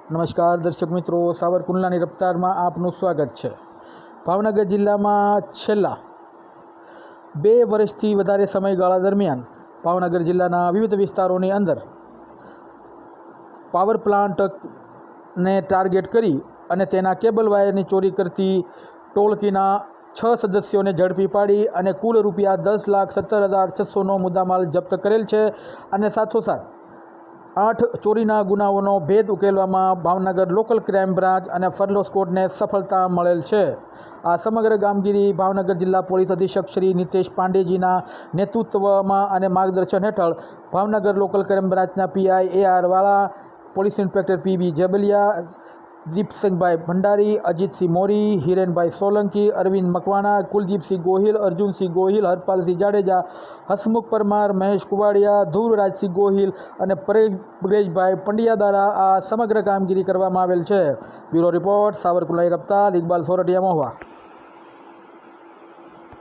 નમસ્કાર દર્શક મિત્રો, સાવરકુંડલાની રફતારમાં આપનું સ્વાગત છે। ભાવનગર જિલ્લામાં છેલ્લા 2 વર્ષથી વધારે સમયગાળા દરમિયાન ભાવનગર જિલ્લાના વિવિધ વિસ્તારોની અંદર પાવર પ્લાન્ટને ટાર્ગેટ કરી અને તેના કેબલ વાયરની ચોરી કરતી ટોળકીના 6 સદસ્યોને ઝડપી પાડી અને કુલ રૂપિયા 10,17,600નો મુદ્દામાલ જપ્ત કરેલ છે અને સાથોસાથ 8 ચોરીના ગુનાઓનો ભેદ ઉકેલવામાં ભાવનગર લોકલ ક્રાઇમ બ્રાન્ચ અને ફરલો સ્કોડને સફળતા મળેલ છે। આ સમગ્ર કામગીરી ભાવનગર જિલ્લા પોલીસ અધિક્ષક શ્રી નિતેશ પાંડેજીના નેતૃત્વમાં અને માર્ગદર્શન હેઠળ ભાવનગર લોકલ ક્રાઇમ બ્રાન્ચના PI AR Vala, police inspector PB Jebaliya, Deepsinhbhai Bhandari, Ajitsinh Mori, Hirenbhai Solanki, Arvind Makwana, Kuldipsinh Gohil, Arjunsinh Gohil, Harpalsinh Jadeja, Hasmukh Parmar, Mahesh Kuvadiya, Dhruvrajsinh Gohil અને પરેશભાઈ પંડ્યા દ્વારા આ સમગ્ર કામગીરી કરવામાં આવેલ છે। Bureau report, Savarkundla રફતાર, Iqbal Sorathiya Mahuva.